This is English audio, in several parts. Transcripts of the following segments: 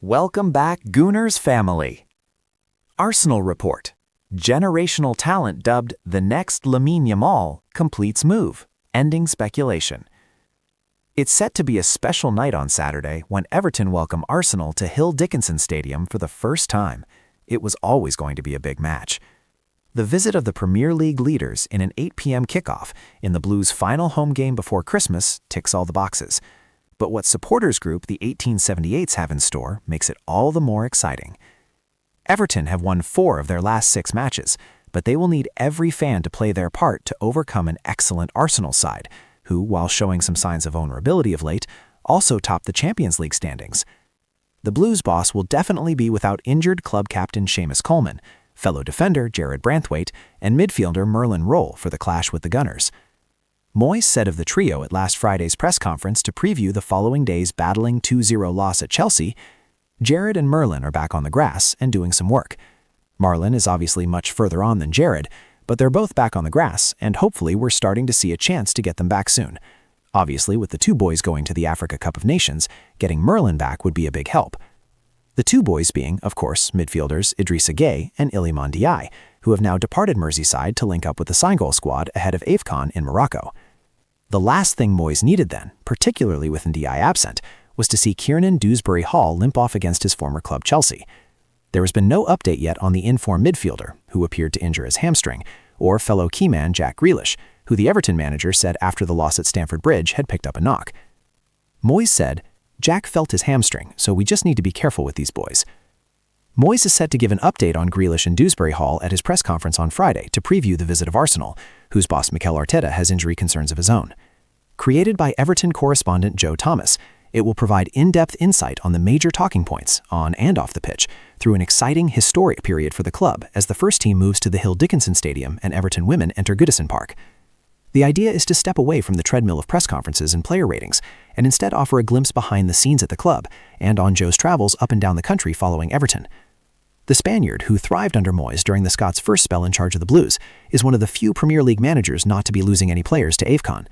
Welcome back, Gooners family. Arsenal report. Generational talent dubbed the next Lamine Yamal completes move, ending speculation. It's set to be a special night on Saturday when Everton welcome Arsenal to Hill Dickinson Stadium for the first time. It was always going to be a big match. The visit of the Premier League leaders in an 8 p.m. kickoff in the Blues' final home game before Christmas ticks all the boxes. But what supporters group the 1878s have in store makes it all the more exciting. Everton have won 4 of their last 6 matches, but they will need every fan to play their part to overcome an excellent Arsenal side, who, while showing some signs of vulnerability of late, also topped the Champions League standings. The Blues boss will definitely be without injured club captain Seamus Coleman, fellow defender Jarrad Branthwaite, and midfielder Merlin Rohl for the clash with the Gunners. Moyes said of the trio at last Friday's press conference to preview the following day's battling 2-0 loss at Chelsea, Jarrad and Merlin are back on the grass and doing some work. Merlin is obviously much further on than Jarrad, but they're both back on the grass, and hopefully we're starting to see a chance to get them back soon. Obviously, with the 2 boys going to the Africa Cup of Nations, getting Merlin back would be a big help. The 2 boys being, of course, midfielders Idrissa Gueye and Iliman Ndiaye, who have now departed Merseyside to link up with the Senegal squad ahead of AFCON in Morocco. The last thing Moyes needed then, particularly with Ndiaye absent, was to see Kiernan Dewsbury-Hall limp off against his former club Chelsea. There has been no update yet on the in-form midfielder, who appeared to injure his hamstring, or fellow keyman Jack Grealish, who the Everton manager said after the loss at Stamford Bridge had picked up a knock. Moyes said, "Jack felt his hamstring, so we just need to be careful with these boys." Moyes is set to give an update on Grealish and Dewsbury-Hall at his press conference on Friday to preview the visit of Arsenal, whose boss Mikel Arteta has injury concerns of his own. Created by Everton correspondent Joe Thomas, it will provide in-depth insight on the major talking points, on and off the pitch, through an exciting historic period for the club as the first team moves to the Hill Dickinson Stadium and Everton women enter Goodison Park. The idea is to step away from the treadmill of press conferences and player ratings, and instead offer a glimpse behind the scenes at the club and on Joe's travels up and down the country following Everton. The Spaniard, who thrived under Moyes during the Scots' first spell in charge of the Blues, is one of the few Premier League managers not to be losing any players to AFCON.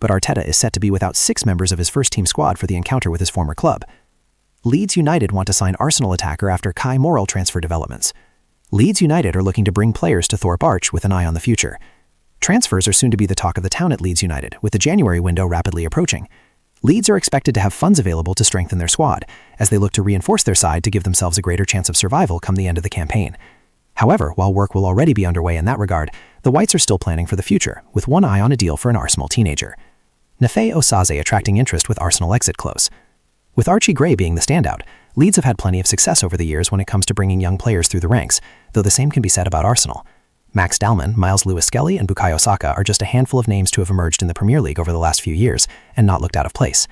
But Arteta is set to be without 6 members of his first-team squad for the encounter with his former club. Leeds United want to sign Arsenal attacker after Kai Morrell transfer developments. Leeds United are looking to bring players to Thorpe Arch with an eye on the future. Transfers are soon to be the talk of the town at Leeds United, with the January window rapidly approaching. Leeds are expected to have funds available to strengthen their squad, as they look to reinforce their side to give themselves a greater chance of survival come the end of the campaign. However, while work will already be underway in that regard, the Whites are still planning for the future, with one eye on a deal for an Arsenal teenager. Nafe Osaze attracting interest with Arsenal exit close. With Archie Gray being the standout, Leeds have had plenty of success over the years when it comes to bringing young players through the ranks, though the same can be said about Arsenal. Max Dalman, Miles Lewis-Skelly, and Bukayo Saka are just a handful of names to have emerged in the Premier League over the last few years and not looked out of place.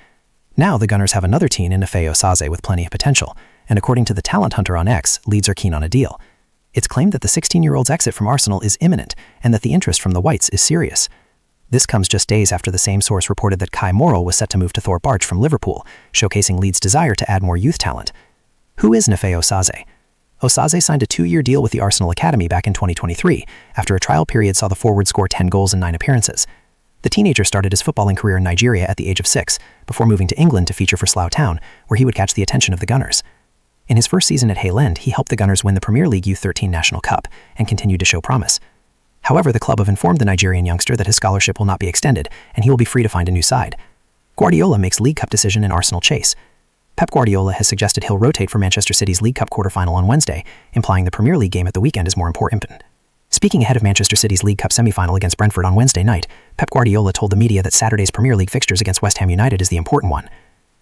Now the Gunners have another teen in Nafe Osaze with plenty of potential, and according to the talent hunter on X, Leeds are keen on a deal. It's claimed that the 16-year-old's exit from Arsenal is imminent and that the interest from the Whites is serious. This comes just days after the same source reported that Kai Morrell was set to move to Thorpe Arch from Liverpool, showcasing Leeds' desire to add more youth talent. Who is Nafe Osaze? Osaze signed a 2-year deal with the Arsenal Academy back in 2023, after a trial period saw the forward score 10 goals in 9 appearances. The teenager started his footballing career in Nigeria at the age of 6, before moving to England to feature for Slough Town, where he would catch the attention of the Gunners. In his first season at Hill End, he helped the Gunners win the Premier League U13 National Cup, and continued to show promise. However, the club have informed the Nigerian youngster that his scholarship will not be extended, and he will be free to find a new side. Guardiola makes League Cup decision in Arsenal chase. Pep Guardiola has suggested he'll rotate for Manchester City's League Cup quarter-final on Wednesday, implying the Premier League game at the weekend is more important. Speaking ahead of Manchester City's League Cup semi-final against Brentford on Wednesday night, Pep Guardiola told the media that Saturday's Premier League fixtures against West Ham United is the important one.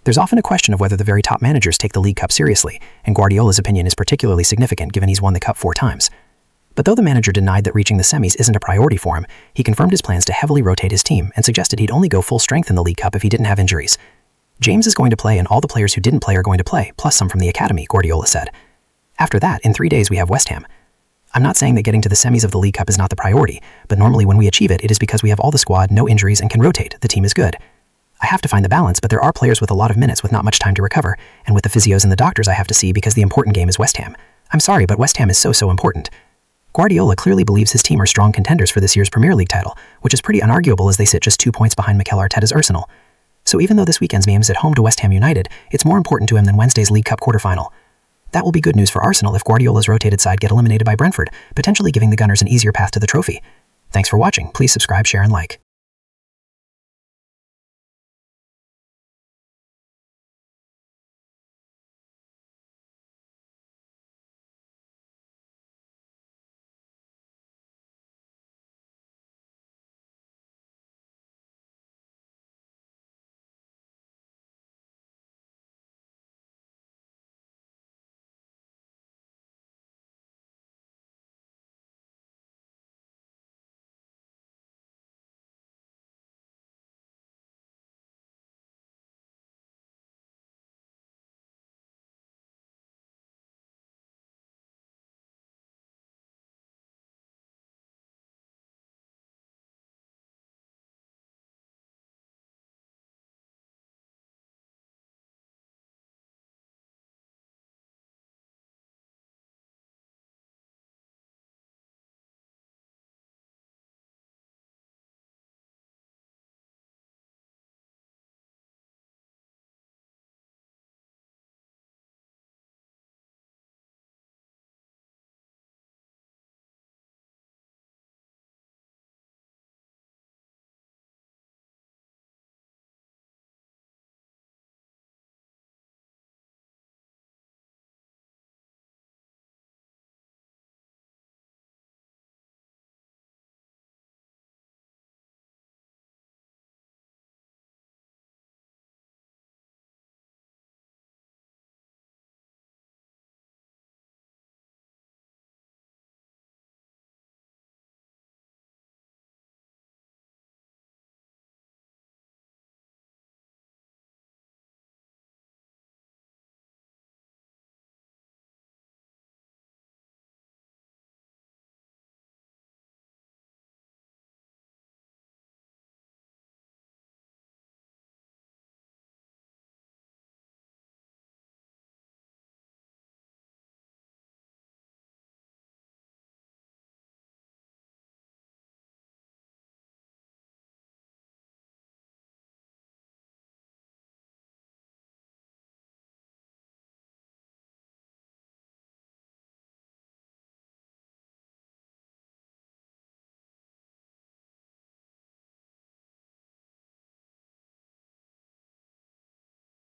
There's often a question of whether the very top managers take the League Cup seriously, and Guardiola's opinion is particularly significant given he's won the Cup 4 times. But though the manager denied that reaching the semis isn't a priority for him, he confirmed his plans to heavily rotate his team and suggested he'd only go full strength in the League Cup if he didn't have injuries. James is going to play and all the players who didn't play are going to play, plus some from the academy, Guardiola said. After that, in 3 days we have West Ham. I'm not saying that getting to the semis of the League Cup is not the priority, but normally when we achieve it, it is because we have all the squad, no injuries, and can rotate. The team is good. I have to find the balance, but there are players with a lot of minutes with not much time to recover, and with the physios and the doctors I have to see because the important game is West Ham. I'm sorry, but West Ham is so important. Guardiola clearly believes his team are strong contenders for this year's Premier League title, which is pretty unarguable as they sit just 2 points behind Mikel Arteta's Arsenal. So even though this weekend's game is at home to West Ham United, it's more important to him than Wednesday's League Cup quarter-final. That will be good news for Arsenal if Guardiola's rotated side get eliminated by Brentford, potentially giving the Gunners an easier path to the trophy. Thanks for watching. Please subscribe, share, and like.